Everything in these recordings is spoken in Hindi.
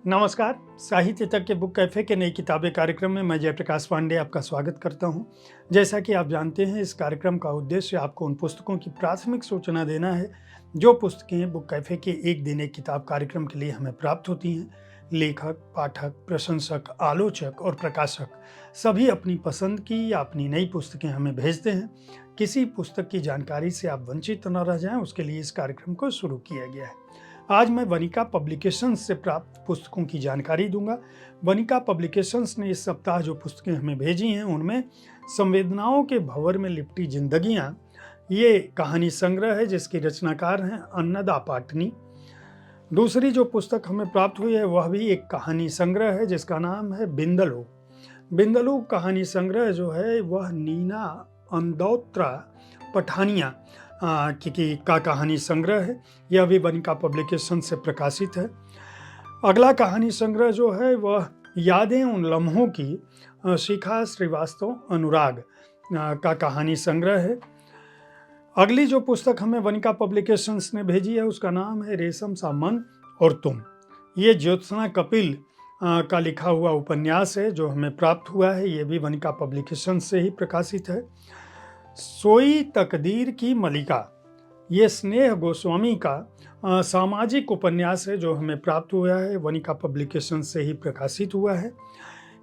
नमस्कार। साहित्य तक के बुक कैफ़े के नई किताबें कार्यक्रम में मैं जयप्रकाश पांडे आपका स्वागत करता हूं। जैसा कि आप जानते हैं, इस कार्यक्रम का उद्देश्य आपको उन पुस्तकों की प्राथमिक सूचना देना है जो पुस्तकें बुक कैफ़े के एक दिन एक किताब कार्यक्रम के लिए हमें प्राप्त होती हैं। लेखक, पाठक, प्रशंसक, आलोचक और प्रकाशक सभी अपनी पसंद की या अपनी नई पुस्तकें हमें भेजते हैं। किसी पुस्तक की जानकारी से आप वंचित न रह जाएं, उसके लिए इस कार्यक्रम को शुरू किया गया है। आज मैं वनिका पब्लिकेशंस से प्राप्त पुस्तकों की जानकारी दूंगा। वनिका पब्लिकेशंस ने इस सप्ताह जो पुस्तकें हमें भेजी हैं, उनमें संवेदनाओं के भंवर में लिपटी जिंदगियां, ये कहानी संग्रह है जिसके रचनाकार हैं अन्नदा पाटनी। दूसरी जो पुस्तक हमें प्राप्त हुई है वह भी एक कहानी संग्रह है जिसका नाम है बिंदलू। बिंदलू कहानी संग्रह जो है वह नीना अंदौत्रा पठानिया का कहानी संग्रह है। यह भी वनिका पब्लिकेशन से प्रकाशित है। अगला कहानी संग्रह जो है वह यादें उन लम्हों की शिखा श्रीवास्तव अनुराग का कहानी संग्रह है। अगली जो पुस्तक हमें वनिका पब्लिकेशंस ने भेजी है उसका नाम है रेशम सा मन और तुम। ये ज्योत्सना कपिल का लिखा हुआ उपन्यास है जो हमें प्राप्त हुआ है। ये भी वनिका पब्लिकेशन से ही प्रकाशित है। सोई तकदीर की मलिका, ये स्नेह गोस्वामी का सामाजिक उपन्यास है जो हमें प्राप्त हुआ है, वनिका पब्लिकेशन से ही प्रकाशित हुआ है।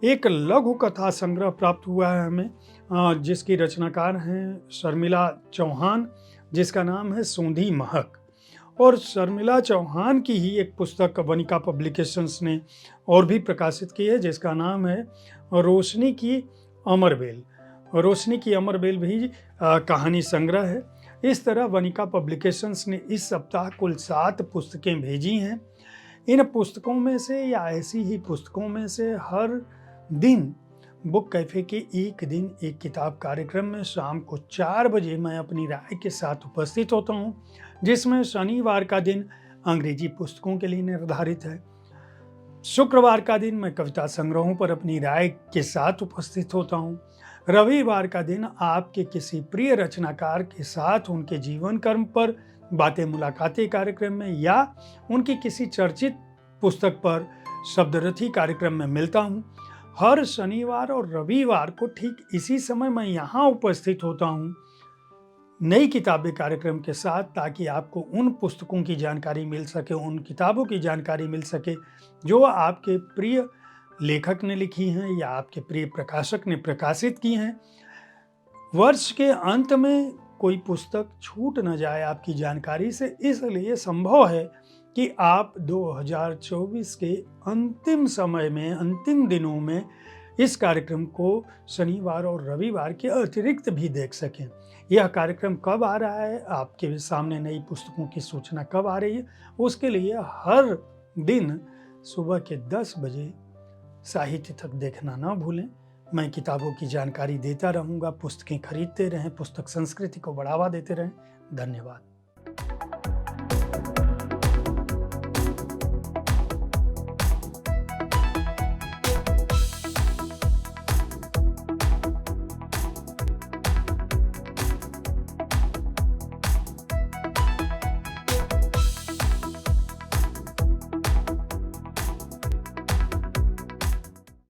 एक लघु कथा संग्रह प्राप्त हुआ है हमें जिसकी रचनाकार हैं शर्मिला चौहान, जिसका नाम है सूंधी महक। और शर्मिला चौहान की ही एक पुस्तक वनिका पब्लिकेशंस ने और भी प्रकाशित की है जिसका नाम है रोशनी की अमरबेल। रोशनी की अमरबेल भी कहानी संग्रह है। इस तरह वनिका पब्लिकेशंस ने इस सप्ताह कुल 7 पुस्तकें भेजी हैं। इन पुस्तकों में से या ऐसी ही पुस्तकों में से हर दिन बुक कैफे के एक दिन एक किताब कार्यक्रम में शाम को 4 बजे मैं अपनी राय के साथ उपस्थित होता हूं, जिसमें शनिवार का दिन अंग्रेजी पुस्तकों के लिए निर्धारित है। शुक्रवार का दिन मैं कविता संग्रहों पर अपनी राय के साथ उपस्थित होता हूं। रविवार का दिन आपके किसी प्रिय रचनाकार के साथ उनके जीवन कर्म पर बातें मुलाकातें कार्यक्रम में या उनकी किसी चर्चित पुस्तक पर शब्दरथी कार्यक्रम में मिलता हूं। हर शनिवार और रविवार को ठीक इसी समय मैं यहाँ उपस्थित होता हूँ नई किताबें कार्यक्रम के साथ, ताकि आपको उन पुस्तकों की जानकारी मिल सके, उन किताबों की जानकारी मिल सके जो आपके प्रिय लेखक ने लिखी हैं या आपके प्रिय प्रकाशक ने प्रकाशित की हैं। वर्ष के अंत में कोई पुस्तक छूट न जाए आपकी जानकारी से, इसलिए संभव है कि आप 2024 के अंतिम समय में, अंतिम दिनों में इस कार्यक्रम को शनिवार और रविवार के अतिरिक्त भी देख सकें। यह कार्यक्रम कब आ रहा है, आपके सामने नई पुस्तकों की सूचना कब आ रही है, उसके लिए हर दिन सुबह के 10 बजे साहित्य तक देखना ना भूलें। मैं किताबों की जानकारी देता रहूँगा। पुस्तकें खरीदते रहें, पुस्तक संस्कृति को बढ़ावा देते रहें। धन्यवाद।